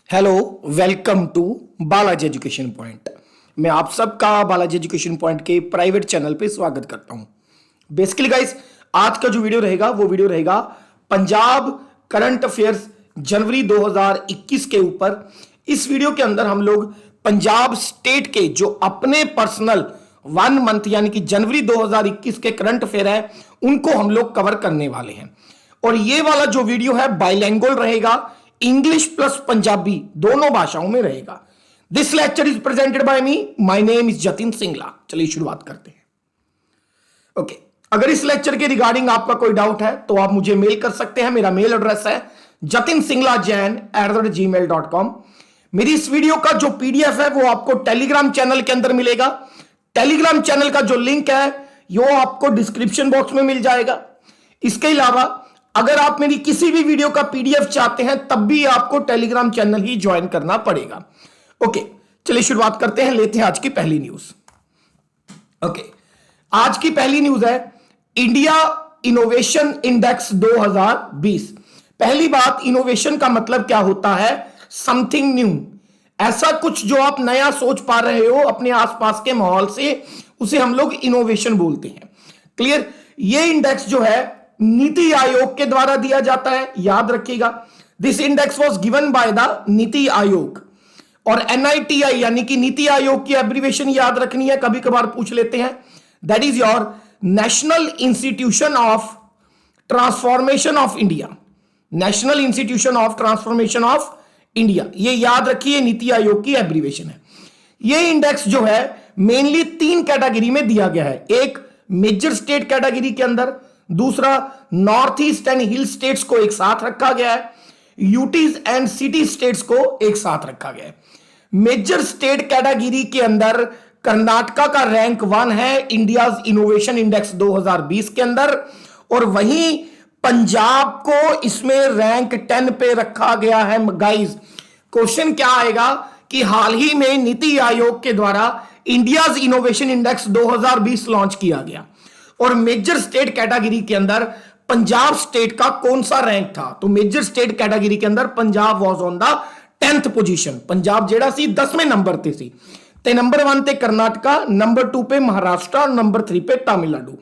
Hello, welcome to Balaji education point. मैं आप सबका बालाजी एजुकेशन पॉइंट के प्राइवेट चैनल पे स्वागत करता हूं। बेसिकली गाइस, आज का जो वीडियो रहेगा वो वीडियो रहेगा पंजाब करंट अफेयर्स जनवरी 2021 के ऊपर। इस वीडियो के अंदर हम लोग पंजाब स्टेट के जो अपने पर्सनल 1 मंथ यानी कि जनवरी 2021 के करंट अफेयर है उनको हम लोग कवर करने वाले हैं। और ये वाला जो वीडियो है बाइलैंग्वेज रहेगा, इंग्लिश प्लस पंजाबी दोनों भाषाओं में रहेगा। This lecture is presented by me, my name is Jatin Singla. चलिए शुरुआत करते हैं। ओके, अगर इस लेक्चर के रिगार्डिंग आपका कोई डाउट है तो आप मुझे मेल कर सकते हैं। मेरा मेल एड्रेस है jatinsinglajain@gmail.com। मेरी इस वीडियो का जो पीडीएफ है वो आपको टेलीग्राम चैनल के अंदर मिलेगा। टेलीग्राम चैनल का जो लिंक है वो आपको डिस्क्रिप्शन बॉक्स में मिल जाएगा। इसके अलावा अगर आप मेरी किसी भी वीडियो का पीडीएफ चाहते हैं तब भी आपको टेलीग्राम चैनल ही ज्वाइन करना पड़ेगा। ओके, चलिए शुरुआत करते हैं, लेते हैं आज की पहली न्यूज। ओके, आज की पहली न्यूज है इंडिया इनोवेशन इंडेक्स 2020। पहली बात, इनोवेशन का मतलब क्या होता है? समथिंग न्यू, ऐसा कुछ जो आप नया सोच पा रहे हो अपने आसपास के माहौल से, उसे हम लोग इनोवेशन बोलते हैं। क्लियर? ये इंडेक्स जो है नीति आयोग के द्वारा दिया जाता है, याद रखिएगा। This index was given by the NITI Aayog. और एनआईटीआई यानी कि नीति आयोग की एब्रिविएशन याद रखनी है, कभी कभार पूछ लेते हैं। That is your national institution of transformation of India. National institution of transformation of India, ये याद रखिए, नीति आयोग की एब्रिविएशन है। ये इंडेक्स जो है मेनली 3 कैटेगरी में दिया गया है। एक मेजर स्टेट कैटेगरी के अंदर, दूसरा north east and hill states को एक साथ रखा गया है, यूटीज एंड सिटी स्टेट्स को एक साथ रखा गया है। मेजर स्टेट कैटेगरी के अंदर कर्नाटका का रैंक 1 है इंडियाज इनोवेशन इंडेक्स 2020 के अंदर, और वहीं पंजाब को इसमें रैंक 10 पे रखा गया है। गाइस, क्वेश्चन क्या आएगा कि हाल ही में नीति आयोग के द्वारा इंडियाज इनोवेशन इंडेक्स 2020 लॉन्च किया गया और मेजर स्टेट कैटेगरी के अंदर पंजाब स्टेट का कौन सा रैंक था? तो मेजर स्टेट कैटेगरी के अंदर Punjab was on the 10th position. Punjab जेड़ा सी 10वें नंबर ते सी, ते नंबर 1 ते कर्नाटका, नंबर 2 पे महाराष्ट्र और नंबर 3 पे तमिलनाडु।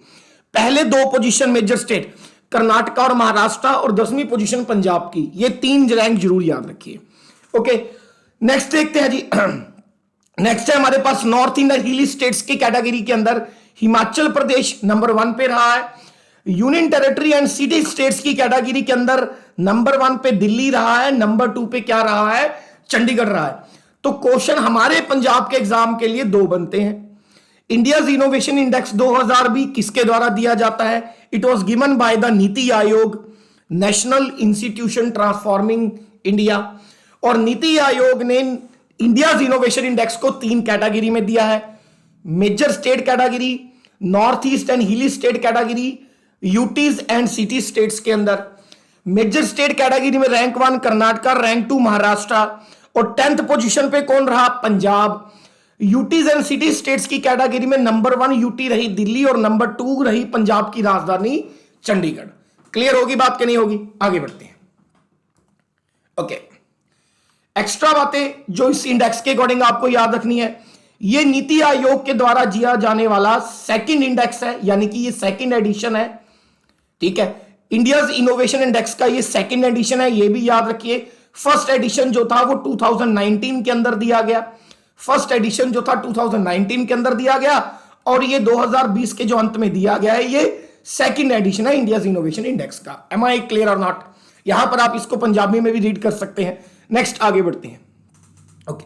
पहले 2 पोजीशन मेजर स्टेट कर्नाटका और महाराष्ट्र, और 10वीं पोजीशन पंजाब की। ये 3 रैंक जरूर याद रखिए। ओके, नेक्स्ट देखते हैं जी। नेक्स्ट है हमारे पास नॉर्थ इंडियन हिली स्टेट्स की कैटेगरी के अंदर हिमाचल प्रदेश नंबर 1 पे रहा है। Union territory and city states की कैटेगरी के अंदर नंबर 1 पे दिल्ली रहा है, नंबर 2 पे क्या रहा है? चंडीगढ़ रहा है। तो क्वेश्चन हमारे पंजाब के एग्जाम के लिए 2 बनते हैं। इंडियाज इनोवेशन इंडेक्स 2020 किसके द्वारा दिया जाता है? It was given by the NITI Aayog, national institution transforming India. और नीति आयोग ने इंडियाज इनोवेशन इंडेक्स को 3 कैटेगरी में दिया है। Major state category, north east and hilly state category, UTs and city states के अंदर। मेजर स्टेट कैटेगरी में रैंक 1 कर्नाटका, रैंक 2 महाराष्ट्र, और 10th पोजीशन पे कौन रहा? Punjab. UTs and city states की कैटेगरी में नंबर 1 यूटी रही दिल्ली, और नंबर 2 रही पंजाब की राजधानी चंडीगढ़। क्लियर होगी बात कि नहीं होगी? आगे बढ़ते हैं। ओके, एक्स्ट्रा बातें जो इस इंडेक्स के अकॉर्डिंग आपको याद रखनी है, ये नीति आयोग के द्वारा दिया जाने वाला 2nd इंडेक्स है, यानी कि ये 2nd एडिशन है। ठीक है, इंडियाज इनोवेशन इंडेक्स का ये 2nd एडिशन है, ये भी याद रखिए। फर्स्ट एडिशन जो था वो 2019 के अंदर दिया गया। फर्स्ट एडिशन जो था 2019 के अंदर दिया गया, और ये 2020 के जो अंत में दिया गया है, ये 2nd एडिशन है इंडियाज इनोवेशन इंडेक्स का। M I clear or not? यहां पर आप इसको पंजाबी में भी रीड कर सकते हैं। नेक्स्ट आगे बढ़ते हैं। ओके,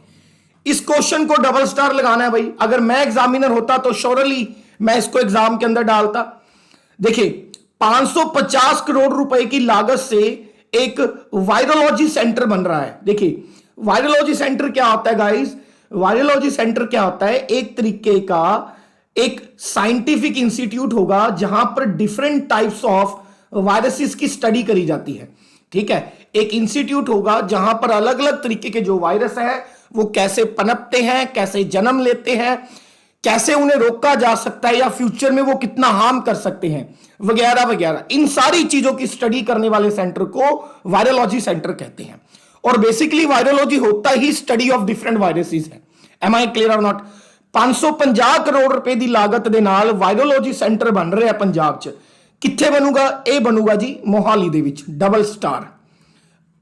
इस क्वेश्चन को डबल स्टार लगाना है भाई। अगर मैं एग्जामिनर होता तो श्योरली मैं इसको एग्जाम के अंदर डालता। देखिए, 550 करोड़ रुपए की लागत से एक वायरोलॉजी सेंटर बन रहा है। देखिए, वायरोलॉजी सेंटर क्या होता है गाइस? वायरोलॉजी सेंटर क्या होता है? एक तरीके का एक साइंटिफिक इंस्टीट्यूट होगा जहां पर डिफरेंट टाइप्स ऑफ वायरसेस की स्टडी करी जाती है। ठीक है, एक इंस्टीट्यूट होगा जहां पर अलग अलग तरीके के जो वायरस हैं वो कैसे पनपते हैं, कैसे जन्म लेते हैं, कैसे उन्हें रोका जा सकता है, या फ्यूचर में वो कितना हार्म कर सकते हैं, वगैरह वगैरह। इन सारी चीजों की स्टडी करने वाले सेंटर को वायरोलॉजी सेंटर कहते हैं। और बेसिकली वायरोलॉजी होता ही स्टडी ऑफ डिफरेंट वायरसेस है। Am I clear or not? 550 crore रुपए की लागत के नाल वायरोलॉजी सेंटर बन रहा है पंजाब च। कित्थे बनूगा? ये बनूगा जी मोहाली दे विच, double star.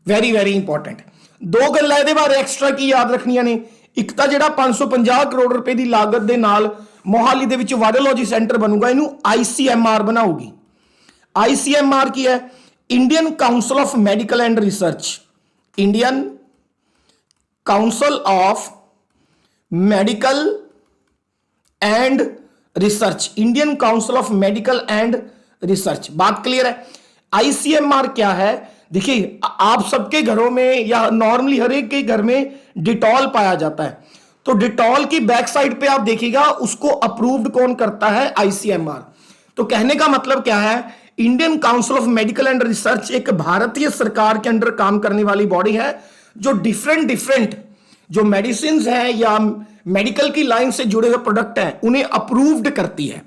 Very very important. दो गल्लां इहदे बारे एक्स्ट्रा की याद रखनियां ने। एक तो जिहड़ा 550 करोड़ रुपए की लागत के नाल मोहाली दे विच वायरोलॉजी सेंटर बनूगा, इनू ICMR बनाऊगी। ICMR की है? Indian council of medical and research. Indian council of medical and research, Indian council of medical and research. बात क्लियर है? ICMR क्या है? देखिए, आप सबके घरों में या नॉर्मली हर एक के घर में डिटॉल पाया जाता है, तो डिटॉल की बैक साइड पे आप देखिएगा उसको अप्रूव्ड कौन करता है? ICMR। तो कहने का मतलब क्या है? Indian council of medical and research एक भारतीय सरकार के अंडर काम करने वाली बॉडी है जो डिफरेंट डिफरेंट जो मेडिसिन है या मेडिकल की लाइन से जुड़े हुए प्रोडक्ट हैं उन्हें अप्रूव्ड करती है।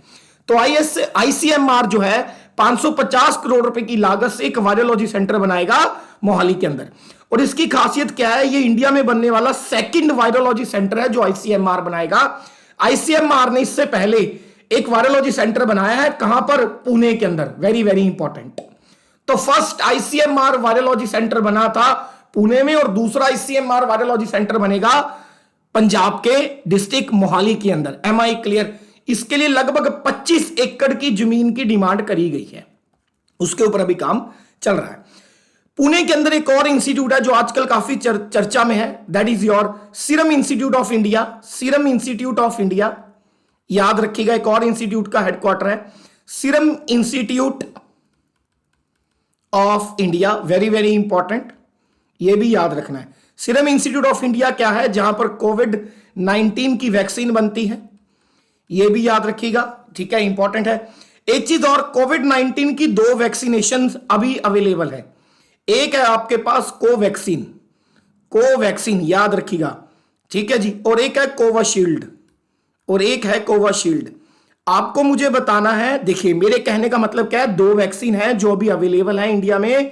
तो ICMR जो है 550 करोड़ रुपए की लागत से एक वायरोलॉजी सेंटर बनाएगा मोहाली के अंदर। और इसकी खासियत क्या है? ये इंडिया में बनने वाला सेकंड वायरोलॉजी सेंटर है जो ICMR बनाएगा। ICMR ने इससे पहले एक वायरोलॉजी सेंटर बनाया है, कहां पर? पुणे के अंदर। Very very important. तो फर्स्ट ICMR वायरोलॉजी सेंटर बना था पुणे में और दूसरा ICMR वायरोलॉजी सेंटर बनेगा पंजाब के डिस्ट्रिक्ट मोहाली के अंदर। Am I clear? इसके लिए लगभग 25 एकड़ की जमीन की डिमांड करी गई है, उसके ऊपर अभी काम चल रहा है। पुणे के अंदर एक और इंस्टीट्यूट है जो आजकल काफी चर्चा में है, that is your serum institute of India. Serum institute of India, याद रखिएगा, एक और इंस्टीट्यूट का हेडक्वार्टर है serum institute of India. Very very important, यह भी याद रखना है। सीरम इंस्टीट्यूट ऑफ इंडिया क्या है? जहां पर कोविड-19 की वैक्सीन बनती है, यह भी याद रखिएगा, ठीक है, इंपॉर्टेंट है। एक चीज और, कोविड-19 की 2 वैक्सीनेशन अभी अवेलेबल है। एक है आपके पास कोवैक्सीन, कोवैक्सीन याद रखिएगा, ठीक है जी, और एक है कोविशील्ड, और एक है कोविशील्ड। आपको मुझे बताना है, देखिए मेरे कहने का मतलब क्या है, 2 वैक्सीन है जो अभी अवेलेबल है इंडिया में,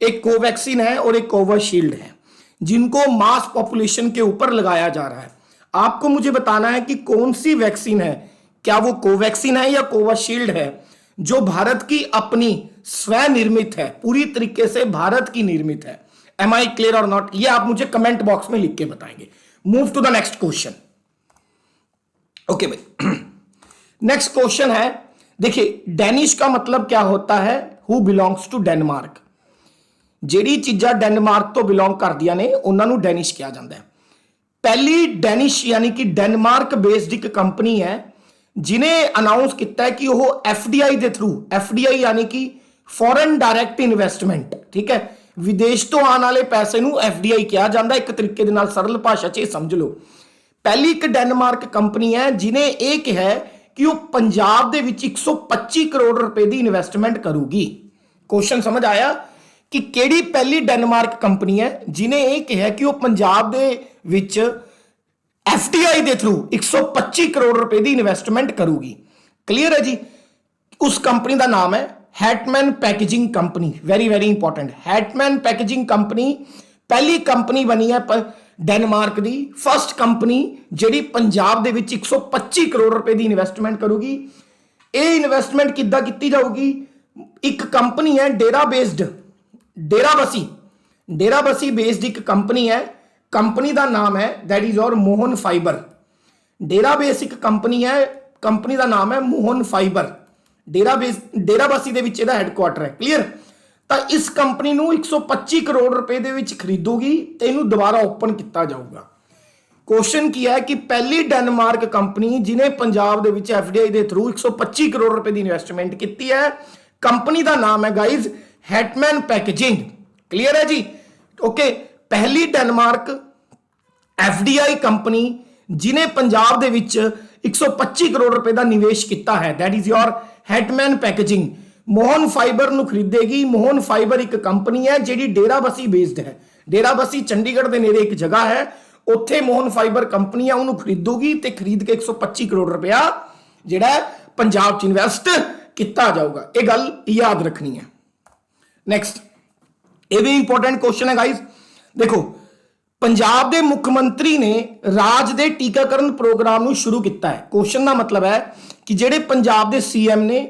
एक कोवैक्सीन है और एक कोविशील्ड है, जिनको मास पॉपुलेशन के ऊपर लगाया जा रहा है। आपको मुझे बताना है कि कौन सी वैक्सीन है, क्या वो कोवैक्सीन है या कोविशील्ड है, जो भारत की अपनी स्वनिर्मित है, पूरी तरीके से भारत की निर्मित है। Am I clear or not? ये आप मुझे कमेंट बॉक्स में लिख के बताएंगे। Move to the next question. Okay भाई, नेक्स्ट क्वेश्चन है, देखिए डेनिश का मतलब क्या होता है? Who belongs to Denmark. ਜਿਹੜੀ चीज़ां डेनमार्क तो बिलोंग करदियां ने उन्होंने डेनिश कहा जाता है। पहली डेनिश यानी कि डेनमार्क बेस्ड एक कंपनी है जिन्हें अनाउंस किया है कि वह FDI के थ्रू, FDI यानी कि फॉरेन डायरैक्ट इन्वेस्टमेंट, ठीक है, विदेश तो आने वाले पैसे नूं FDI कहा जाता है, एक तरीके दे नाल सरल भाषा च समझ लो। पहली एक डेनमार्क कंपनी है जिन्हें यह कहा है कि वह पंजाब दे विच 125 करोड़ रुपए की इन्वेस्टमेंट करूगी। क्वेश्चन समझ आया कि केड़ी पहली डेनमार्क कंपनी है जिन्हें यह कहा कि वह पंजाब दे विच FDI के थ्रू 125 करोड़ रुपए की इन्वेस्टमेंट करूगी। क्लियर है जी? उस कंपनी का नाम है Hartmann packaging company. Very very important, Hartmann packaging company पहली कंपनी बनी है डेनमार्क की, फर्स्ट कंपनी जिहड़ी पंजाब दे विच 125 करोड़ रुपए की इन्वेस्टमेंट करूगी। ये इन्वेस्टमेंट किद्दां कीती जाऊगी? एक कंपनी है डेराबसी बेस्ड एक कंपनी है, कंपनी का नाम है दैट इज और मोहन फाइबर। डेराबेस एक कंपनी है, कंपनी का नाम है मोहन फाइबर। डेराबसी दे विच इहदा हैडक्वार्टर है। क्लियर? तो इस कंपनी नूं 125 करोड़ रुपए दे विच खरीदूगी ते इहनूं दोबारा ओपन किया जाऊगा। क्वेश्चन किया है कि पहली डेनमार्क कंपनी जिन्हें पंजाब दे विच FDI के थ्रू 125 करोड़ रुपए की इन्वेस्टमेंट की है, कंपनी का नाम है गाइज हैटमैन पैकेजिंग। क्लियर है जी? ओके, पहली डेनमार्क FDI कंपनी जिन्हें पंजाब दे विच 125 करोड़ रुपए का निवेश किया है, that is your Hartmann packaging. Mohan Fibre नूं खरीदेगी। मोहन फाइबर एक कंपनी है जिहड़ी डेराबसी बेस्ड है। डेराबसी चंडीगढ़ के नेड़े एक जगह है, उत्थे मोहन फाइबर कंपनी है, उन्होंने खरीदूगी ते खरीद के 125 करोड़ रुपया जिहड़ा पंजाब च इन्वेस्ट किया जाऊगा। यह गल याद रखनी है। नेक्स्ट, ये भी इंपॉर्टेंट क्वेश्चन है गाइज। देखो पंजाब के मुख मंत्री ने राज के टीकाकरण प्रोग्राम को शुरू किया है। क्वेश्चन का मतलब है कि जेडे पंजाब के सीएम ने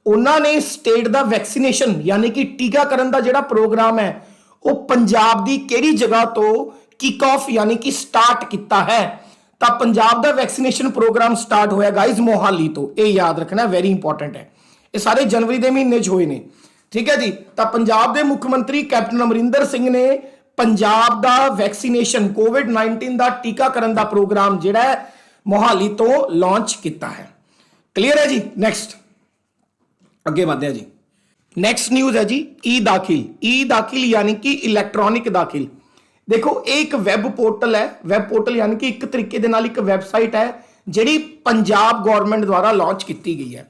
उन्होंने स्टेट का वैक्सीनेशन यानी कि टीकाकरण का जोड़ा प्रोग्राम है वो पंजाब की किहड़ी जगह तो किक ऑफ यानी कि स्टार्ट किया है। तो पंजाब का वैक्सीनेशन प्रोग्राम स्टार्ट होया गाइज मोहाली तो, ये याद रखना वेरी इंपॉर्टेंट है। ये सारे जनवरी के महीने च होए ने, ठीक है जी। तो पंजाब के मुख्यमंत्री कैप्टन अमरिंदर सिंह ने पंजाब का वैक्सीनेशन कोविड-19 का टीकाकरण का प्रोग्राम जिहड़ा है मोहाली तो लॉन्च किया है। क्लीयर है जी। नेक्स्ट अगे बढ़ते हैं जी। नेक्स्ट न्यूज़ है जी ई दाखिल। ई दाखिल यानी कि इलैक्ट्रॉनिक दाखिल। देखो एक वैब पोर्टल है, वैब पोर्टल यानी कि एक तरीके दे नाल एक वैबसाइट है जिहड़ी पंजाब गवर्नमेंट द्वारा लॉन्च की गई है।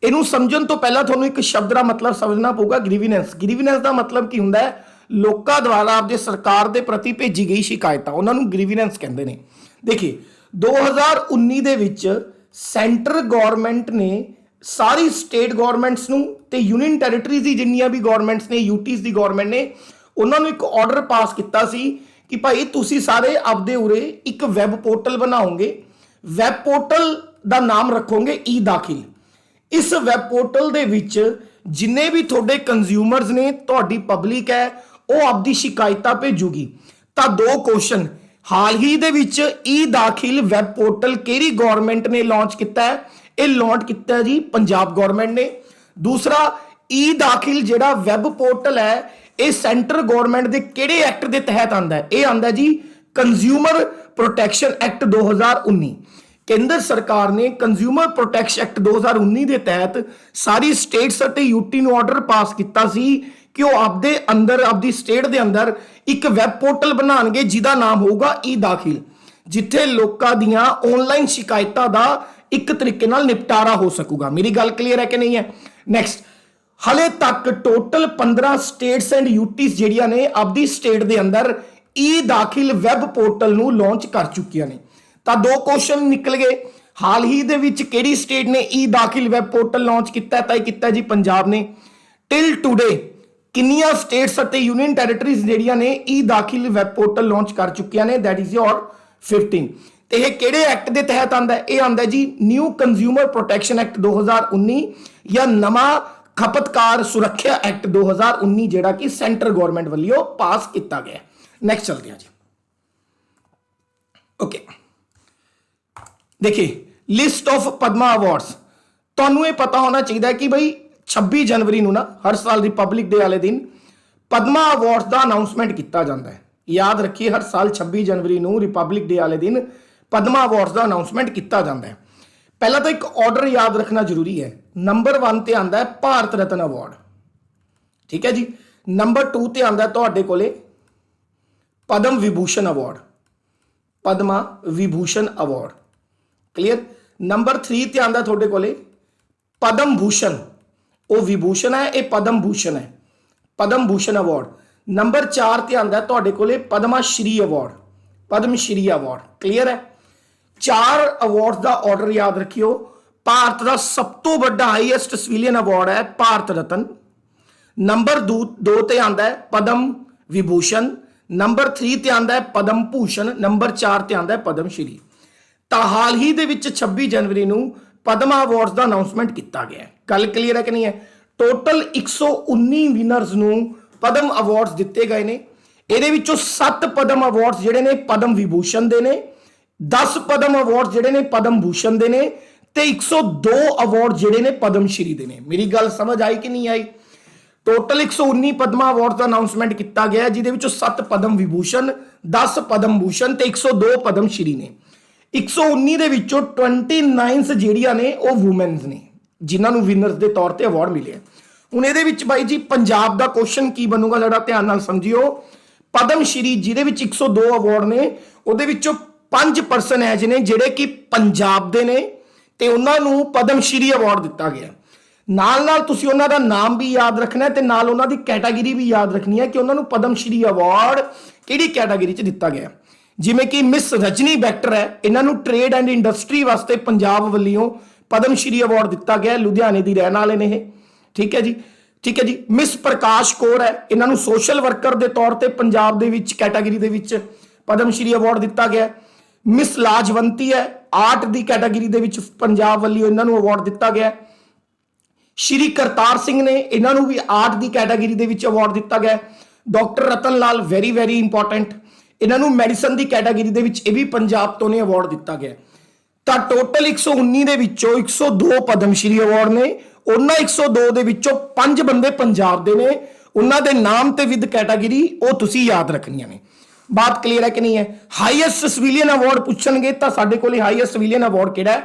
इनू समझण तो पहला तुहानूं एक शब्द का मतलब समझना पऊगा ग्रीविनेंस। ग्रीविनेंस का मतलब की हुंदा है लोकां द्वारा आपदे सरकार के प्रति भेजी गई शिकायतां, उन्होंने ग्रीविनेंस कहते हैं। देखिए 2019 दे विच सेंटर गवर्नमेंट ने सारी स्टेट गवर्नमेंट्स नूं ते यूनियन टैरेटरीज दी जिन्नियां भी गवर्नमेंट्स ने यूटीज दी गवर्नमेंट ने उन्होंने एक ऑर्डर पास किया सी कि भाई तुसी सारे आपदे उरे एक वैब पोर्टल बनाओगे, वैब पोर्टल का नाम रखोगे ई दाखिल। इस वैब पोर्टल दे विच जिन्ने भी थोड़े कंज्यूमर्स ने तुहाडी पब्लिक है वो आपदी शिकायतां भेजूगी। तो दो क्वेश्चन, हाल ही दे विच ई दाखिल वैब पोर्टल केड़ी गवर्नमेंट ने लॉन्च किया है? ये लॉन्च किया जी पंजाब गवर्नमेंट ने। दूसरा ई दाखिल जिहड़ा वैब पोर्टल है ये सेंटर गवर्नमेंट के किहड़े एक्ट के तहत आंदा है? ये आंदा जी कंज्यूमर प्रोटैक्शन एक्ट 2019। केंद्र सरकार ने कंज्यूमर प्रोटैक्शन एक्ट 2019 के तहत सारी स्टेट्स और यूटी नूं ऑर्डर पास किया सी कि वह आपदे अंदर आपदी स्टेट के अंदर एक वैब पोर्टल बनाएंगे जिसका नाम होगा ई दाखिल, जिथे लोकां दियां ऑनलाइन शिकायतां दा एक तरीके नाल निपटारा हो सकूगा। मेरी गल क्लीयर है कि नहीं है? नेक्स्ट, हले तक टोटल 15 स्टेट्स एंड यूटीज जिहड़ियां ने आपदी स्टेट के अंदर ई दाखिल वैब पोर्टल नूं लॉन्च कर चुकियां ने। तो दो क्वेश्चन निकल गए, हाल ही दे विच किहड़ी स्टेट ने ई दाखिल वैब पोर्टल लॉन्च किया? तय किया जी पंजाब ने। टिल टुडे किन्नियां स्टेट्स और यूनियन टैरेटरीज जिहड़ियां ने ई दाखिल वैब पोर्टल लॉन्च कर चुकियां ने? That is your 15। तो यह किहड़े एक्ट के तहत आंदा है? यह आंदा जी न्यू कंज्यूमर प्रोटैक्शन एक्ट 2019 या नवा खपतकार सुरक्षा एक्ट 2019 जिहड़ा कि सेंटर गवर्नमेंट वालों पास किया गया। नेक्स्ट चलते हैं जी। ओके देखिए लिस्ट ऑफ पद्मा अवार्ड्स। तुहानूं ये पता होना चाहिए कि भाई 26 जनवरी नूं ना हर साल रिपब्लिक डे वाले दिन पद्मा अवार्ड्स का अनाउंसमेंट किया जाता है। याद रखिए हर साल 26 जनवरी नूं रिपब्लिक डे वाले दिन पद्मा अवार्ड्स का अनाउंसमेंट किया जाता है। पहला तो एक ऑर्डर याद रखना जरूरी है। नंबर 1 ते आंदा है भारत रत्न अवार्ड, ठीक है जी। नंबर 2 ते आंदा तुहाडे कोले Padma Vibhushan award, Padma Vibhushan award, clear. Number 3 ते आंदा तुहाडे कोले पद्म भूषण, वो विभूषण है ये पद्म भूषण है, पद्म भूषण अवार्ड। नंबर 4 ते आंदा तुहाडे कोले Padma Shri award, Padma Shri award, clear है। 4 अवार्ड का ऑर्डर याद रखियो। भारत का सब तो बड़ा हाईएस्ट सिविलियन अवार्ड है भारत रत्न। नंबर 2 ते आंदा है पद्म विभूषण। नंबर 3 ते आंदा है पद्म भूषण। नंबर 4 ते आंदा है पद्मश्री। तो हाल ही दे विच 26 जनवरी नूं पद्मा अवार्ड्स का अनाउंसमेंट किया गया है। गल क्लीयर है कि नहीं है? टोटल 119 विनर्स नूं पद्म अवार्ड्स दिते गए ने। इहदे विचों 7 पद्म अवार्ड्स जिहड़े ने पद्म विभूषण दे ने, 10 पद्म अवार्ड्स जिहड़े ने पद्म भूषण दे ने ते 102 अवार्ड जिहड़े ने पद्मश्री दे ने। मेरी गल समझ आई कि नहीं आई? टोटल 119 पद्मा अवार्ड का अनाउंसमेंट किया गया जिहदे विचों 7 पद्म विभूषण, 10 पद्म भूषण ते 102 पद्मश्री ने। 119 दे विचों 29 जिहड़ियां ने वो वूमेन्स ने जिन्हां नूं विनर्स के तौर पर अवार्ड मिले। हुण इहदे विच बाई जी पंजाब का क्वेश्चन की बनूगा जरा ध्यान नाल समझियो। पद्मश्री जिहदे विच 102 अवार्ड ने उहदे विचों 5 पर्सन है जिन्हें जिहड़े कि पंजाब दे ने ते उन्हां नूं पद्मश्री अवार्ड दिता गया। नाल नाल तुसीं उन्हां दा नाम भी याद रखना है ते नाल उन्हां दी कैटागरी भी याद रखनी है कि उन्हां नूं पद्मश्री अवार्ड किहड़ी कैटागरी च दिता गया। जिवें कि मिस रजनी बैक्टर है, इन्हां नूं ट्रेड एंड इंडस्ट्री वास्ते पंजाब वल्लियों पद्मश्री अवार्ड दिता गया। लुधियाने दी रहण वाले ने, ठीक है जी। ठीक है जी। मिस प्रकाश कौर है, इन्हों सोशल वर्कर के तौर पर पंजाब दे विच कैटागरी दे विच पद्म श्री अवार्ड दिता गया। मिस लाजवंती है, आर्ट की कैटागरी दे विच पंजाब वाली इन्हों अवार्ड दिता गया। श्री करतार सिंह ने, इन्हों भी आर्ट की कैटागरी दे विच अवार्ड दिता गया। डॉक्टर रतन लाल वेरी वेरी इंपॉर्टेंट, इन्हों मेडिसन की कैटागरी दे विच भी पंजाब तो ने अवार्ड दिता गया। तो टोटल 119 दे विचों 102 पद्म श्री अवार्ड ने, उन्होंने 102 दे विचों 5 बंदे पंजाब दे ने, उन्होंने नाम ते विद कैटागरी वो तुसी याद रखनियां ने। बात क्लीयर है कि नहीं है। हाईएस्ट सिविलियन अवार्ड पूछणगे तो साडे कोल हाईएस्ट सिविलियन अवार्ड किहड़ा है,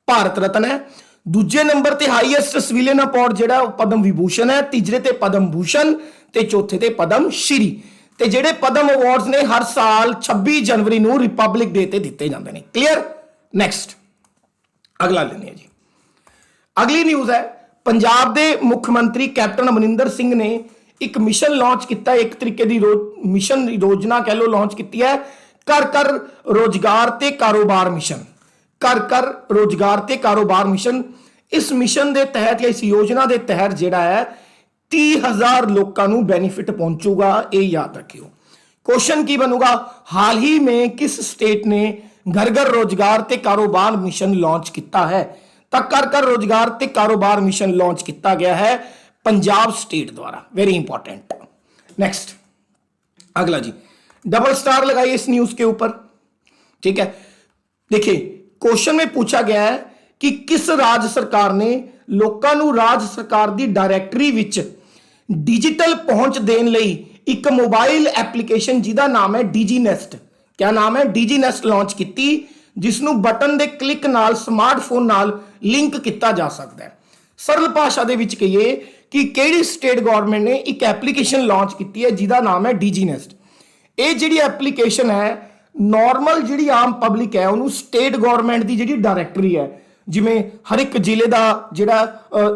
भारत रत्न है। दूजे नंबर ते हाईएस्ट सिविलियन अवार्ड जिहड़ा पद्म विभूषण है, तीसरे ते पद्म भूषण ते चौथे ते पद्म श्री। ते जिहड़े पद्म अवार्ड्स ने हर साल 26 जनवरी नूं रिपब्लिक डे ते दिते जांदे ने। क्लीयर। नेक्स्ट अगला लेने जी। अगली न्यूज़ है, पंजाब के मुख्यमंत्री कैप्टन अमरिंदर सिंह ने एक मिशन लॉन्च किया, एक तरीके की मिशन योजना कह लो लॉन्च की है, घर घर रोजगार ते कारोबार मिशन। घर घर रोजगार ते कारोबार मिशन। इस मिशन के तहत या इस योजना के तहत जिहड़ा है 30,000 लोगों को बेनीफिट पहुंचूगा, ये याद रखियो। क्वेश्चन की बनूगा, हाल ही में किस स्टेट ने घर घर रोजगार ते कारोबार मिशन लॉन्च किया है? तो घर घर रोजगार ते कारोबार मिशन लॉन्च किया गया है पंजाब स्टेट द्वारा। Very important. नेक्स्ट अगला जी, डबल स्टार लगाइए इस न्यूज के ऊपर। ठीक है, देखिए क्वेश्चन में पूछा गया है कि किस राज्य सरकार ने लोगों को राज्य सरकार की डायरैक्टरी विच डिजिटल पहुंच देने लई एक मोबाइल एप्लीकेशन जिहदा नाम है डिजीनेस्ट, क्या नाम है, डिजीनेस्ट लॉन्च की, जिसनों बटन के क्लिक नाल स्मार्टफोन नाल लिंक किया जा सकता है। सरल भाषा दे विच कहिए कि किहड़ी स्टेट गवर्नमेंट ने एक एप्लीकेशन लॉन्च की है जिहदा नाम है डिजीनेस्ट। ये जिहड़ी एप्लीकेशन है नॉर्मल जिहड़ी आम पब्लिक है उन्होंने स्टेट गवर्नमेंट की जिहड़ी डायरैक्टरी है, जिवें हर एक जिले का जिहड़ा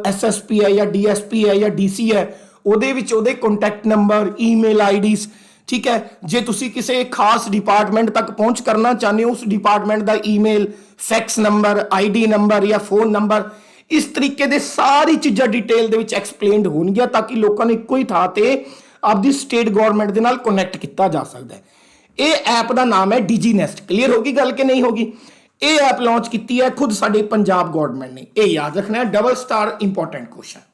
SSP है या DSP है या DC है, ਉਹਦੇ ਵਿੱਚ ਉਹਦੇ ਕੰਟੈਕਟ ਨੰਬਰ, ईमेल IDs, ठीक है। जे तुसी किसी खास डिपार्टमेंट तक पहुंच करना चाहते हो, उस डिपार्टमेंट का email, fax number, ID number या फोन नंबर, इस तरीके दे सारी चीज़ां डिटेल दे विच एक्सप्लेनड होणगियां ताकि लोगों ने इक्को ही थां ते आपदी स्टेट गवर्नमेंट दे नाल कनैक्ट किया जा सकता है। ये ऐप का नाम है डिजीनेस्ट। क्लीयर होगी गल कि नहीं होगी? ये ऐप लॉन्च की है खुद साडे पंजाब गवर्नमेंट ने, ये याद रखना है। Double star important question.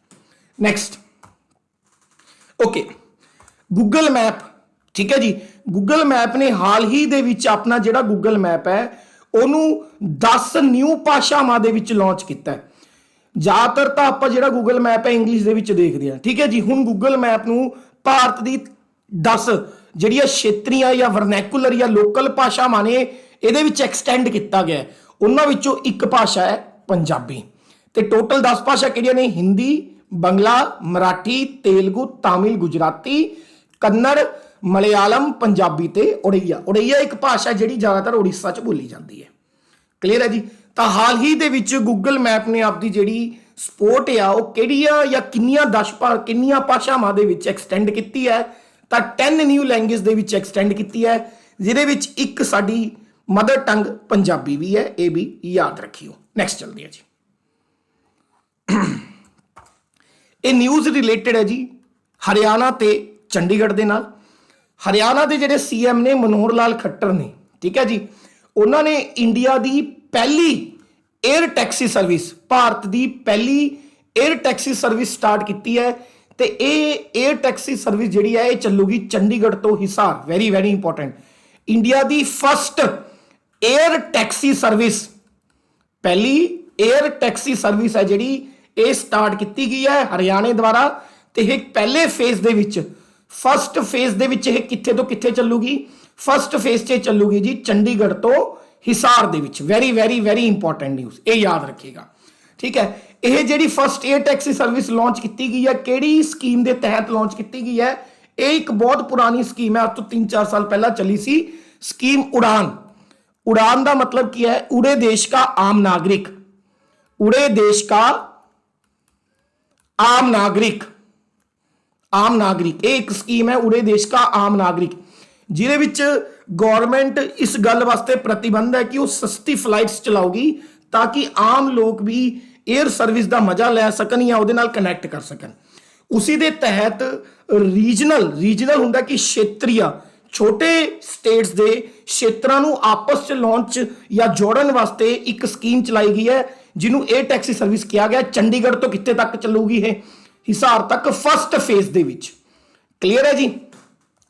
Next okay, Google map. ठीक है जी, गूगल मैप ने हाल ही दे विच अपना जिहड़ा गूगल मैप है उन्होंने 10 न्यू भाषावां दे विच लॉन्च किया है। ज़्यादातर तो आप जिहड़ा गूगल मैप है इंग्लिश दे विच देखदे हां। ठीक है जी, हुण गूगल मैप नूं भारत दी 10 जिहड़ियां क्षेत्रीय या वर्नैकुलर या लोकल भाषावां ने इहदे विच एक्सटेंड किया गया है। उन्हां विचों एक भाषा है पंजाबी, ते टोटल 10 भाषा किहड़ियां ने? हिंदी, बंगला, मराठी, तेलुगु, तमिल, गुजराती, कन्नड़, मलयालम, पंजाबी ते उड़िया। उड़िया एक भाषा जिहड़ी ज़्यादातर उड़ीसा च बोली जाती है। क्लीयर है जी। तो हाल ही दे विच गूगल मैप ने आपकी जिहड़ी सपोर्ट आ वो किहड़ियां या किन्नियां भाषावां दे विच एक्सटेंड की है? तो 10 new language they which extend की है, जिहदे विच एक साडी मदर टंग पंजाबी भी है, ये भी याद रखियो। नेक्स्ट चलदी है जी। ये न्यूज़ रिलेटेड है जी हरियाणा ते चंडीगढ़ दे नाल। हरियाणा के जिहड़े CM ने मनोहर लाल खट्टर ने, ठीक है जी, उन्होंने इंडिया की पहली एयर टैक्सी सर्विस, भारत की पहली एयर टैक्सी सर्विस स्टार्ट की है। तो ये एयर टैक्सी सर्विस जिहड़ी है ये चलूगी चंडीगढ़ तो Hisar. Very very important. India की फर्स्ट एयर टैक्सी सर्विस, पहली एयर टैक्सी सर्विस है जिहड़ी ये स्टार्ट की गई है हरियाणे द्वारा। तो यह पहले फेज दे विच, फस्ट फेज दे विच कित्थे तो कित्थे चलूगी? फस्ट फेज से चलूगी जी चंडीगढ़ तो हिसार दे विच। Very very very important news, ये याद रखिएगा। ठीक है, यह जी first air taxi service launch की गई है, किहड़ी स्कीम के तहत लॉन्च की गई है? ये एक बहुत पुरानी स्कीम है, अब तो 3-4 साल पहला चली सी स्कीम उड़ान। उड़ान का मतलब क्या है? उड़े देश का आम नागरिक। उड़े देश का आम नागरिक, आम नागरिक एक स्कीम है उड़े देश का आम नागरिक, जिहदे विच गवर्नमेंट इस गल वास्ते प्रतिबंध है कि वो सस्ती फ्लाइट्स चलाऊगी ताकि आम लोग भी एयर सर्विस का मजा लै सकन या उहदे नाल कनैक्ट कर सकन। उसी दे तहत रीजनल हुंदा कि क्षेत्रीय छोटे स्टेट्स दे क्षेत्रां नूं आपस च लॉन्च या जोड़न वास्ते एक स्कीम चलाई गई है जिन्हों एयर टैक्सी सर्विस किया गया। चंडीगढ़ तो कित्थे तक चलूगी है? हिसार तक फर्स्ट फेज दे विच। क्लीयर है जी।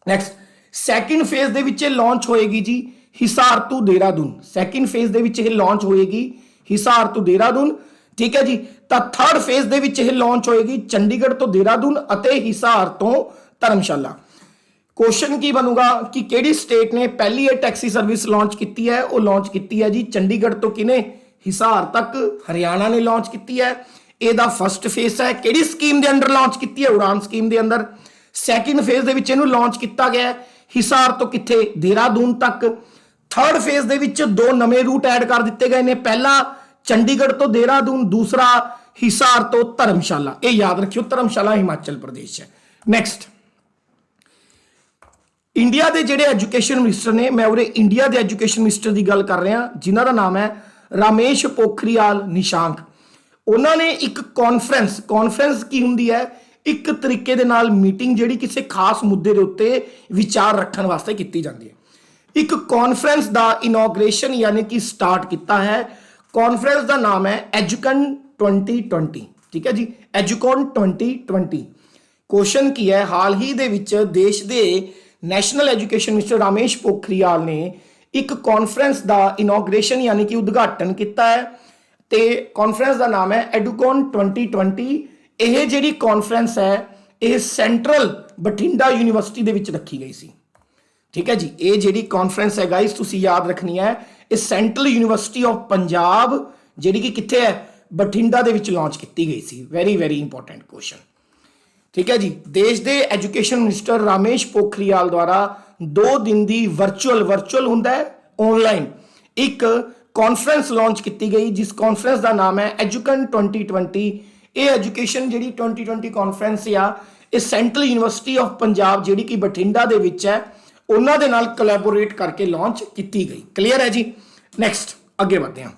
नैक्सट सैकेंड फेज दे विच लॉन्च होएगी जी Hisar to Dehradun. Second phase दे विच लॉन्च होएगी हिसार टू देहरादून, ठीक है जी। तो थर्ड फेज दे विच लॉन्च होएगी चंडीगढ़ तो देहरादून अते हिसार तो धर्मशाला। क्वेश्चन की बनूगा कि केड़ी स्टेट ने पहली एयर टैक्सी सर्विस लॉन्च की है? वो लॉन्च की है जी चंडीगढ़ तो किने हिसार तक हरियाणा ने लॉन्च की है। ਇਹਦਾ फर्स्ट फेज है ਕਿਹੜੀ स्कीम के अंडर लॉन्च की है? उड़ान स्कीम के अंदर। सैकेंड फेज ਦੇ ਵਿੱਚ ਇਹਨੂੰ लॉन्च किया गया हिसार तो किथे देहरादून तक। थर्ड फेज ਦੇ ਵਿੱਚ दो नवे रूट ऐड कर दिए गए ने, पहला चंडीगढ़ तो देहरादून, दूसरा हिसार तो धर्मशाला। ये याद रखियो धर्मशाला हिमाचल प्रदेश है। नैक्सट इंडिया के जिहड़े एजुकेशन मिनिस्टर ने, मैं उरे इंडिया के एजुकेशन मिनिस्टर की गल कर रहा जिन्हां दा नाम है रमेश पोखरियाल निशांक। उन्होंने एक कॉन्फ्रेंस की हुंदी है एक तरीके दे नाल मीटिंग जिहड़ी किसी खास मुद्दे दे उत्ते विचार रखने वास्ते की जाती है। एक कॉन्फ्रेंस का इनॉग्रेशन यानी कि स्टार्ट किया है। कॉन्फ्रेंस का नाम है एजुकन 2020, ठीक है जी, एजुकॉन 2020। क्वेश्चन की है हाल ही दे विच देश के national education minister Ramesh Pokhriyal ने एक कॉन्फ्रेंस का इनॉग्रेशन यानी कि उद्घाटन किया है ते कॉन्फ्रेंस का नाम है एडुकॉन 2020। यह जी कॉन्फ्रेंस है यह सेंट्रल बठिंडा यूनिवर्सिटी दे विच रखी गई सी, ठीक है जी। ये जी कॉन्फ्रेंस है गाइस तुसी याद रखनी है, ये सेंट्रल यूनिवर्सिटी ऑफ पंजाब जी कि कित्थे है बठिंडा दे विच लॉन्च की गई सी। वेरी वेरी इंपॉर्टेंट क्वेश्चन, ठीक है जी। देश के एजुकेशन मिनिस्टर रमेश पोखरियाल द्वारा 2 दिन की वर्चुअल हुंदा है ऑनलाइन एक कॉन्फ्रेंस लॉन्च की गई जिस कॉन्फ्रेंस का नाम है एजुकन 2020। ये एजुकेशन जी 2020 कॉन्फ्रेंस या सेंट्रल यूनिवर्सिटी ऑफ पंजाब जी कि बठिंडा दे विच है उन्हां दे नाल कोलैबोरेट करके लॉन्च की गई। क्लीयर है जी। नैक्सट आगे बढ़ते हैं।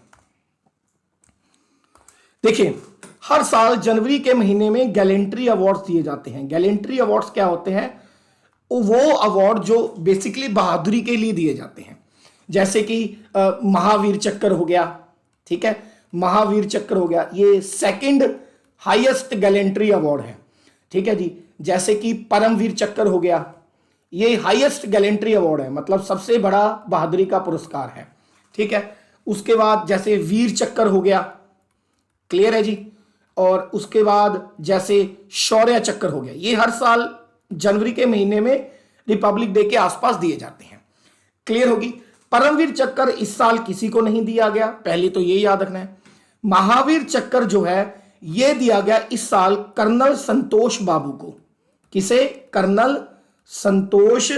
देखिए हर साल जनवरी के महीने में गैलेंट्री अवार्ड्स दिए जाते हैं। गैलेंट्री अवार्ड्स क्या होते हैं? वो अवार्ड जो बेसिकली बहादुरी के लिए दिए जाते हैं, जैसे कि महावीर चक्र हो गया, ठीक है, महावीर चक्र हो गया, ये सेकंड हाईएस्ट गैलेंट्री अवार्ड है, ठीक है जी। जैसे कि परमवीर चक्र हो गया, ये हाईएस्ट गैलेंट्री अवार्ड है, मतलब सबसे बड़ा बहादुरी का पुरस्कार है, ठीक है। उसके बाद जैसे वीर चक्र हो गया, क्लियर है जी। और उसके बाद जैसे शौर्य चक्र हो गया, ये हर साल जनवरी के महीने में रिपब्लिक डे के आसपास दिए जाते हैं। क्लियर होगी। परमवीर चक्र इस साल किसी को नहीं दिया गया, पहले तो ये याद रखना है। महावीर चक्र जो है ये दिया गया इस साल कर्नल संतोष बाबू को। किसे? कर्नल संतोष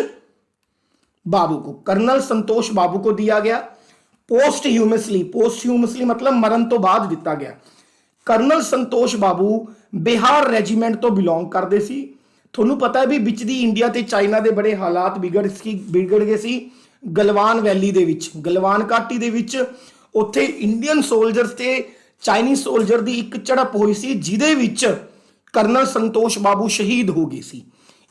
बाबू को, कर्नल संतोष बाबू को दिया गया। पोस्ट ह्यूमसली मतलब मरण तो बाद दिता गया। कर्नल संतोष बाबू बिहार रेजिमेंट तो बिलोंग करते सी। थोनू पता है भी बिच दी इंडिया ते चाइना दे बड़े हालात बिगड़ गए सी। गलवान वैली दे विच, गलवान घाटी दे विच उत्थे इंडियन सोल्जर्स ते चाइनीज सोल्जर दी एक झड़प हुई सी जिहदे विच कर्नल संतोष बाबू शहीद हो गए सी।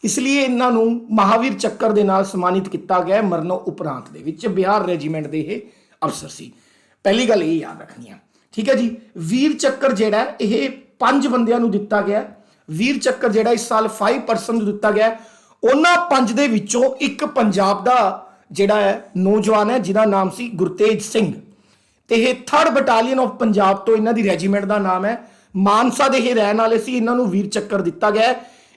इसलिए इन्हां नूं महावीर चक्र दे नाल सम्मानित किया गया मरणों उपरांत दे विच। बिहार रेजिमेंट दे ये अफसर सी। पहली गल ये याद रखनी है, ठीक है जी। वीर चक्र जिहड़ा ये 5 बंदियां नूं दिता गया। वीर चक्र जिहड़ा इस साल 5% दिता गया। उन्हां 5 दे विचों एक पंजाब दा जिहड़ा है नौजवान है जिहदा नाम सी गुरतेज सिंह, ते ये 3rd बटालियन ऑफ पंजाब तो इन्हां दी रेजिमेंट का नाम है। मानसा दे रहने वाले सी, इन्हां नूं वीर चक्र दिता गया।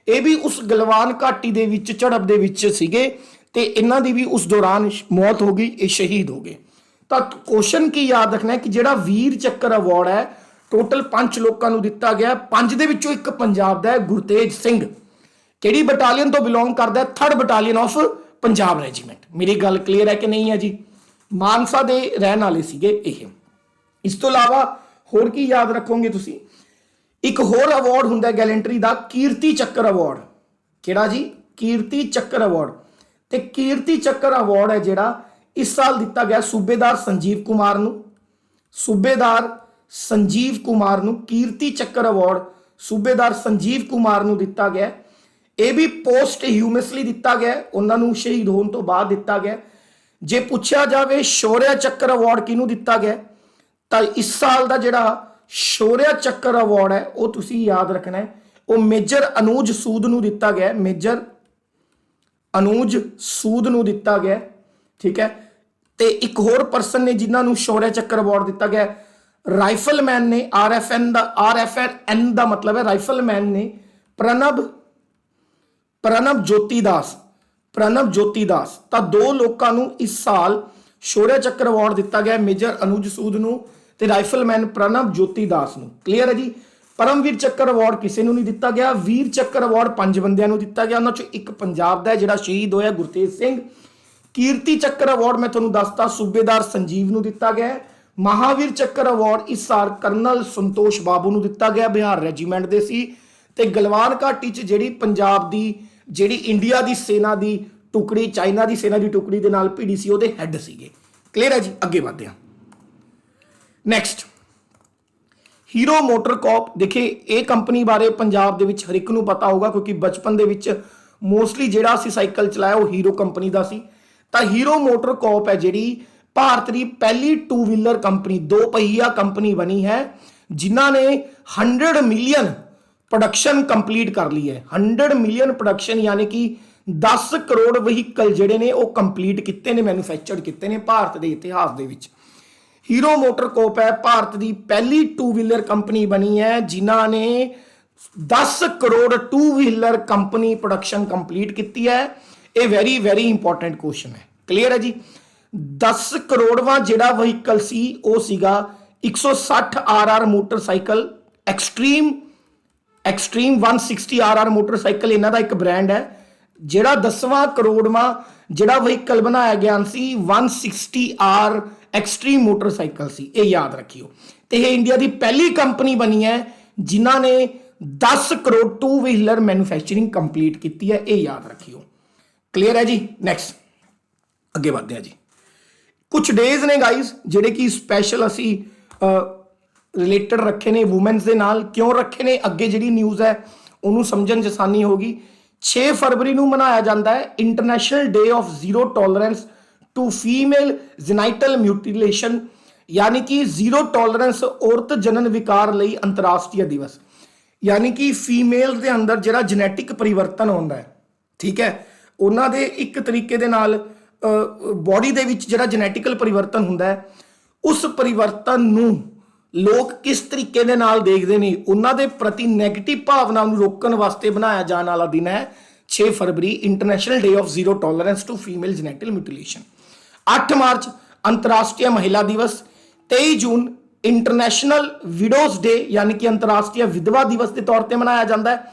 ये भी उस गलवान घाटी दे विच झड़प दे विच सीगे ते इन्हां दी भी उस दौरान मौत हो गई, ये शहीद हो गए। तो क्वेश्चन की याद रखना है कि जिहड़ा वीर चक्र अवार्ड है टोटल 5 लोगों को दिता गया। 5 दे विचों एक पंजाब दा है गुरतेज सिंह। किहड़ी बटालियन तो बिलोंग करता है? 3rd battalion of Punjab regiment. मेरी गल क्लीयर है कि नहीं है जी। मानसा दे रहने वाले सीगे ये। इस तो इलावा होर की याद रखोगे तुसी? एक होर अवार्ड हुंदा गैलेंट्री दा कीर्ति चक्र अवार्ड। किहड़ा जी? कीर्ति चक्र अवार्ड। ते कीर्ति चक्र अवार्ड है जिहड़ा इस साल दिता गया सूबेदार संजीव कुमार नूं। सूबेदार संजीव कुमार नूं कीर्ति चक्र अवार्ड सूबेदार संजीव कुमार नूं दिता गया। यह भी पोस्ट ह्यूमसली दिता गया, उन्होंने शहीद होने तो बाद दिता गया। जे पूछा जाए शौर्य चक्र अवार्ड किनू दिता गया, तो इस साल का जिहड़ा शौर्य चक्र अवार्ड है वह तुसीं याद रखना है, वो मेजर अनुज सूद नूं दिता गया। मेजर अनुज सूद नूं दिता गया, ठीक है। तो एक होर परसन ने जिन्होंने शौर्य चक्र अवार्ड दिता गया, राइफलमैन ने RFN का मतलब है राइफलमैन ने प्रणब ज्योति दास। तो दो लोगों को इस साल शौर्य चक्र अवार्ड दिता गया, मेजर अनुज सूद नूं ते राइफलमैन प्रणब ज्योति दास नूं। क्लीयर है जी। परमवीर चक्र अवार्ड किसी को नहीं दिता गया। वीर चक्र अवार्ड 5 बंदियां नूं दिता गया, उन्हां चों एक पंजाब दा जिहड़ा शहीद होया गुरतेज सिंह। कीर्ति चक्र अवार्ड मैं तुहानूं दसता सूबेदार संजीव नूं दिता गया। महावीर चक्र अवार्ड इस साल कर्नल संतोष बाबू नूं दिता गया, बिहार रेजीमेंट दे सी। ते गलवान घाटी च जिहड़ी पंजाब दी जिहड़ी इंडिया दी सेना दी टुकड़ी, चाइना दी सेना दी टुकड़ी दे नाल भिड़ी सी, उहदे हैड सीगे। क्लीयर है जी। अगे बढ़ते हैं। Next hero MotoCorp. देखिए ये कंपनी बारे पंजाब दे विच हर एक नूं पता होगा, क्योंकि बचपन दे विच मोस्टली जिहड़ा असीं साइकिल चलाया वो हीरो कंपनी दा सी। तां हीरो मोटरकॉप है जिहड़ी भारत की पहली 2 व्हीलर कंपनी, 2 पहिया कंपनी बनी है, जिन्हां ने 100 मिलियन प्रोडक्शन कंप्लीट कर ली है। 100 मिलियन प्रोडक्शन यानी कि 10 करोड़ वहीकल जिहड़े ने वो कंप्लीट किते ने, मैन्युफैक्चर्ड किते ने भारत के इतिहास दे विच। हीरो मोटरकॉप है भारत की पहली 2 व्हीलर कंपनी बनी है जिन्हां ने 10 crore 2 wheeler company production complete की है। ये वेरी वेरी इंपॉर्टेंट क्वेश्चन है। क्लीयर है जी। 10 करोड़वा जिहड़ा वहीकल सी वो सीगा 160 RR motorcycle, extreme 160 RR motorcycle इन्हां दा एक ब्रांड है। जिहड़ा 10वां करोड़वा जिहड़ा वहीकल बनाया गया सी 160R एक्सट्रीम मोटरसाइकिल सी, ये याद रखियो। तो यह इंडिया की पहली कंपनी बनी है जिन्हां ने 10 करोड़ 2 व्हीलर मैन्युफैक्चरिंग कंप्लीट की है, ये याद रखियो। क्लीयर है जी। नैक्सट अगे बढ़ते हैं जी। कुछ डेज ने गाइज जिहड़े कि स्पैशल असी रिलेटेड रखे ने वूमेन्स दे नाल। क्यों रखे ने, अगे जिहड़ी न्यूज़ है उन्होंने समझण च आसानी होगी। 6 फरवरी को मनाया जाता है international day of zero tolerance to female genital mutilation, यानी कि जीरो टॉलरेंस औरत जनन विकार लई अंतरराष्ट्रीय दिवस। यानी कि फीमेल के अंदर जिहड़ा जेनेटिक परिवर्तन होंदा है, ठीक है, उन्हां दे एक तरीके दे नाल बॉडी दे विच जिहड़ा जेनेटिकल परिवर्तन हुंदा है, उस परिवर्तन नूं लोग किस तरीके दे नाल देखदे ने, उन्हां दे प्रति नैगेटिव भावना नूं रोकण वास्ते बनाया जाने वाला दिन है 6 फरवरी international day of zero tolerance to female genetical mutilation. 8 मार्च अंतरराष्ट्रीय महिला दिवस। 23 जून इंटरनेशनल विडोज डे यानी कि अंतरराष्ट्रीय विधवा दिवस के तौर पर मनाया जाता है।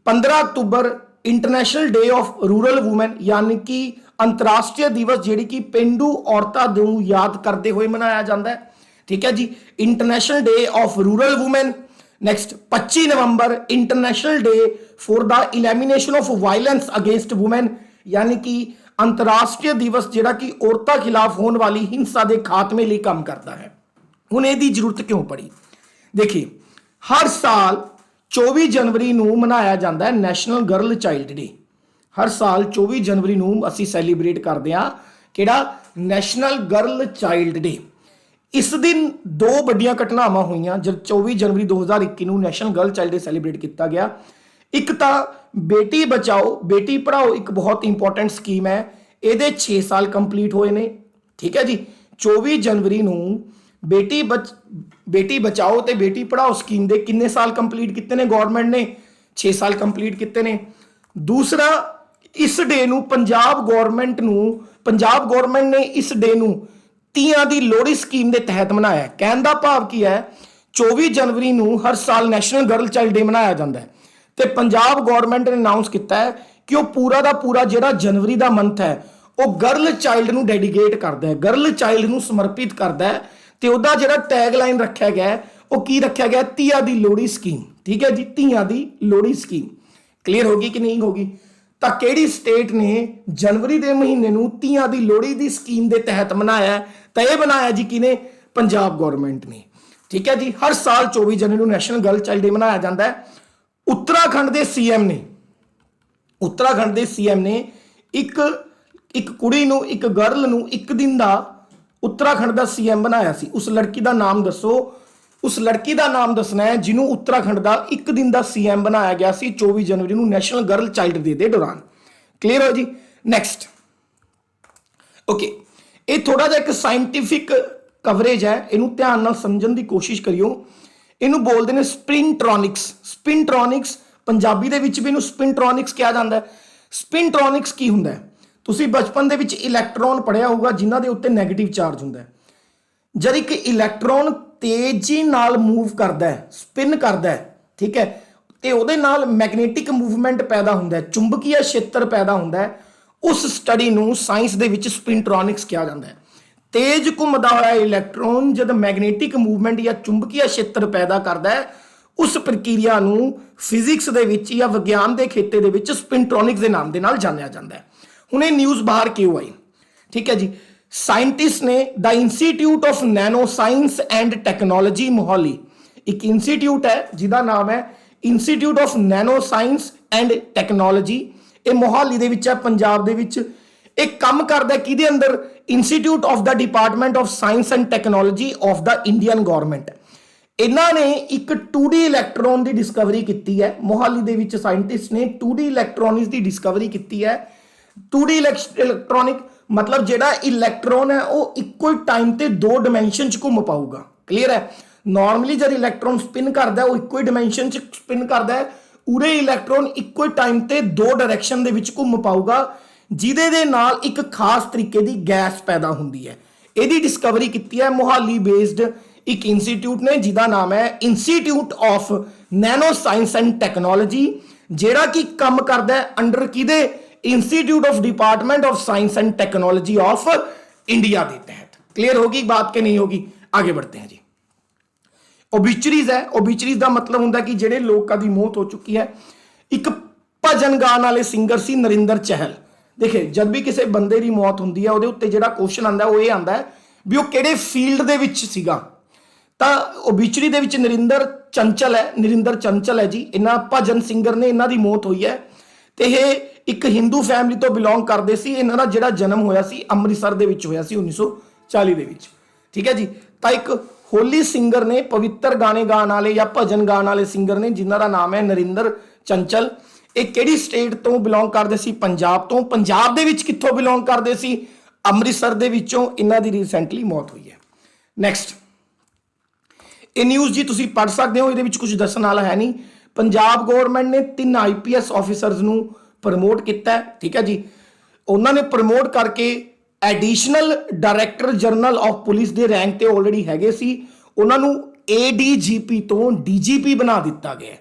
15 October international day of rural women यानी कि अंतरराष्ट्रीय दिवस जिहड़ी कि पेंडू औरतां नूं याद करते हुए मनाया जाता है। ठीक है जी, international day of rural women. Next 25 नवंबर international day for the elimination of violence against women, यानी कि अंतरराष्ट्रीय दिवस जिहड़ा कि औरतां खिलाफ होने वाली हिंसा के खात्मे लिए काम करता है। हुण इहदी जरूरत क्यों पड़ी? देखिए, हर साल 24 जनवरी को मनाया जाता है नैशनल गर्ल चाइल्ड डे। हर साल 24 जनवरी को असी सैलीब्रेट करते हैं किहड़ा नैशनल गर्ल चाइल्ड डे। इस दिन 2 बड़ियां घटनावां हुई जब 24 जनवरी 2021 को national girl child day celebrate किया गया। एक तो बेटी बचाओ बेटी पढ़ाओ एक बहुत इंपॉर्टेंट स्कीम है, ये 6 साल कंप्लीट होए ने। ठीक है जी, 24 जनवरी को बेटी बचाओ तो बेटी पढ़ाओ स्कीम के कितने साल कंप्लीट किए ने गौरमेंट ने? 6 साल कंप्लीट किए ने। दूसरा, इस डे नूं पंजाब गौरमेंट ने इस डे नूं ਧੀਆਂ ਦੀ ਲੋਹੜੀ स्कीम के तहत मनाया। कहने का भाव की है, 24 जनवरी को हर साल नैशनल गर्ल चाइल्ड डे मनाया जाता है। तो पंजाब गौरमेंट ने अनाउंस किया है कि वह पूरा का पूरा जो जनवरी का मंथ है वह गर्ल चाइल्ड को डेडिकेट करता है, गर्ल चाइल्ड को समर्पित करता है। तो वह जो टैगलाइन रखा गया है वह की रखा गया, ਧੀਆਂ ਦੀ ਲੋਹੜੀ स्कीम। ठीक है जी, ਧੀਆਂ ਦੀ ਲੋਹੜੀ स्कीम। क्लीयर होगी कि नहीं होगी? तो किहड़ी स्टेट ने जनवरी के महीने को ਧੀਆਂ ਦੀ ਲੋਹੜੀ की स्कीम के तहत मनाया? तो यह बनाया जी किने? पंजाब गौरमेंट ने। ठीक है जी। हर साल 24 जनवरी को नैशनल गर्ल चाइल्ड डे मनाया जाता है। उत्तराखंड के सीएम ने एक कुड़ी नूं, एक गर्ल नूं एक दिन का उत्तराखंड का सीएम बनाया सी। उस लड़की का नाम दसो, उस लड़की का नाम दसना है जिन्होंने उत्तराखंड का एक दिन का सीएम बनाया गया सी 24 जनवरी को नैशनल गर्ल चाइल्ड डे के दौरान। क्लीयर हो जी। नैक्सट ओके, ये थोड़ा जिहा एक साइंटिफिक कवरेज है, इनू ध्यान नाल समझण दी कोशिश करियो। इनू बोलते हैं स्पिनट्रॉनिक्स। स्पिनट्रॉनिक्स पंजाबी दे विच भी इनू स्पिनट्रॉनिक्स कहा जाता है। स्पिनट्रॉनिक्स की हुंदा है? तुसीं बचपन दे विच इलैक्ट्रॉन पढ़िया होगा जिन्हां दे उत्ते नैगेटिव चार्ज हुंदा है। जद एक इलैक्ट्रॉन तेजी नाल मूव करदा है, स्पिन करदा है, ठीक है, ते उहदे नाल मैगनेटिक मूवमेंट पैदा हुंदा है, चुंबकीय क्षेत्र पैदा हुंदा है। उस स्टडी नूं साइंस दे विच स्पिनट्रॉनिक्स कहा जाता है। तेज घुमदा होया इलैक्ट्रॉन जब मैगनेटिक मूवमेंट या चुंबकीय क्षेत्र पैदा करता है, उस प्रक्रिया नूं फिजिक्स दे विच या विज्ञान के खेते दे विच स्पिनट्रॉनिक्स के नाम के नाल जानिया जाता है। हुण ये न्यूज़ बाहर क्यों आई? ठीक है जी, साइंटिस्ट ने the institute of nano science and technology Mohali, एक इंस्टीट्यूट है जिसका नाम है institute of nano science and technology. ये मोहाली दे विच है, पंजाब दे विच। एक काम करता है किहदे अंदर? Institute of the department of science and technology of the Indian government. इन्हां ने एक 2D इलैक्ट्रॉन की डिस्कवरी की है। मोहाली दे विच साइंटिस्ट ने 2D इलैक्ट्रॉनिक्स की डिस्कवरी की है। 2D इलैक्ट्रॉनिक मतलब जिहड़ा इलैक्ट्रॉन है वो इक्को टाइम ते 2 डिमेंशन च घूम पाऊगा। क्लीयर है? नॉर्मली जब इलैक्ट्रॉन स्पिन करता है वो इक्को डिमेंशन च स्पिन करता है, उरे इलैक्ट्रॉन इक्को टाइम ते 2 डायरैक्शन दे विच घूम पाऊगा, जिहदे दे नाल एक खास तरीके की गैस पैदा हुंदी है। इहदी डिस्कवरी की है मोहाली बेस्ड एक इंस्टीट्यूट ने जिहदा नाम है institute of nano science and technology, जिहड़ा कि काम करदा है अंडर किहदे? Institute of department of science and technology of India के तहत। क्लियर होगी बात के नहीं होगी? आगे बढ़ते हैं जी। ओबिचरीज है। ओबिचरीज का मतलब होंगे कि जेडे लोगों की मौत हो चुकी है। एक भजन गाने वाले सिंगर सी नरिंदर चहल। देखिए जब भी किसी बंदे की मौत होंगी है वो उत्ते जिहड़ा क्वेश्चन आता है वो ये आता है भी वो किहड़े फील्ड दे विच सीगा। तां ओबिचरी दे विच नरिंदर चंचल है, नरिंदर चंचल है जी। इन्हां भजन सिंगर ने इन्हां दी मौत हुई है ते ये एक हिंदू फैमिली तो बिलोंग करते सी। इन्हां दा जिहड़ा जन्म होया सी अमृतसर दे विच होया सी 1940 दे विच। ठीक है जी। तां एक होली सिंगर ने, पवित्र गाने गाने वाले या भजन गाने वाले सिंगर ने जिन्हां दा नाम है नरिंदर चंचल। एक किहड़ी स्टेट तो बिलोंग करते सी? पंजाब तो। पंजाब दे विच कित्थों बिलोंग करते सी? अमृतसर दे विचों। इन्हां दी रिसेंटली मौत हुई है। नैक्सट ये न्यूज़ जी तुसीं पढ़ सकते हो, ये कुछ दस्सण वाला है नहीं। पंजाब गवर्नमेंट ने 3 IPS ऑफिसर्स नूं प्रमोट किया है। ठीक है जी। उन्होंने प्रमोट करके additional director general of police के रैंक ते ऑलरेडी हैगे सी, उन्होंने ADGP तो DGP बना दिता गया।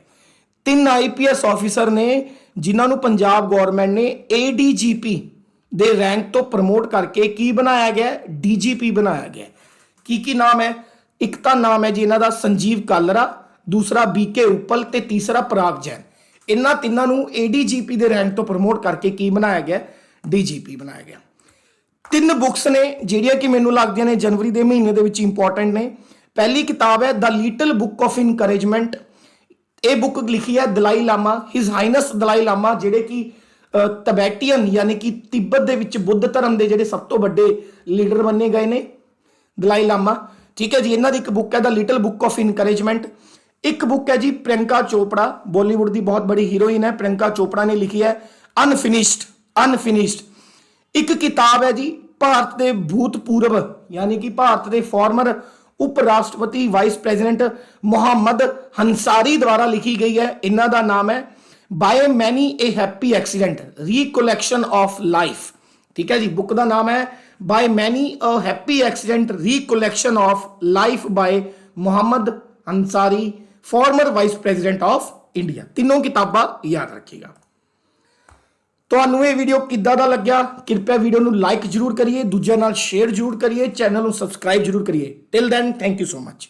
3 IPS ऑफिसर ने जिन्होंने पंजाब गवर्नमेंट ने ADGP दे रैंक तो प्रमोट करके की बनाया गया? DGP बनाया गया। की नाम है? एक तो नाम है जी इन्हां दा संजीव कालरा, दूसरा BK उपल ते तीसरा पराग जैन। इन्हां तिन्हां नूं ADGP दे रैंक तो प्रमोट करके की बनाया गया? DGP बनाया गया। 3 बुक्स ने जिहड़ियां कि मैनूं लगदियां ने जनवरी के महीने दे विच इंपॉर्टेंट ने। पहली किताब है the little book of encouragement. ये बुक लिखी है दलाई लामा, हिज हाइनस दलाई लामा, जिहड़े कि तिबेटियन यानी कि तिब्बत दे विच बुद्ध धर्म के जिहड़े सब तो वड्डे लीडर बने गए ने दलाई लामा। ठीक है जी। इन्हां दी एक बुक है the little book of encouragement. एक बुक है जी प्रियंका चोपड़ा, बॉलीवुड की बहुत बड़ी हीरोइन है प्रियंका चोपड़ा ने लिखी है अनफिनिश्ड। एक किताब है जी भारत के भूतपूर्व यानी कि भारत के फॉर्मर उप राष्ट्रपति वाइस प्रेजिडेंट मोहम्मद हंसारी द्वारा लिखी गई है। इन्हां दा नाम है by many a happy accident recollection of life. ठीक है जी। बुक का नाम है by many a happy accident recollection of life by Mohammad Hansari, former vice president of India. तीनों किताबां याद रखिएगा। ਤੁਹਾਨੂੰ ਇਹ ਵੀਡੀਓ ਕਿੱਦਾਂ ਦਾ ਲੱਗਿਆ? ਕਿਰਪਾ ਵੀਡੀਓ ਨੂੰ ਲਾਈਕ ਜ਼ਰੂਰ ਕਰੀਏ, ਦੂਜਿਆਂ ਨਾਲ ਸ਼ੇਅਰ ਜ਼ਰੂਰ ਕਰੀਏ, ਚੈਨਲ ਨੂੰ ਸਬਸਕ੍ਰਾਈਬ ਜ਼ਰੂਰ ਕਰੀਏ। Till then thank you so much.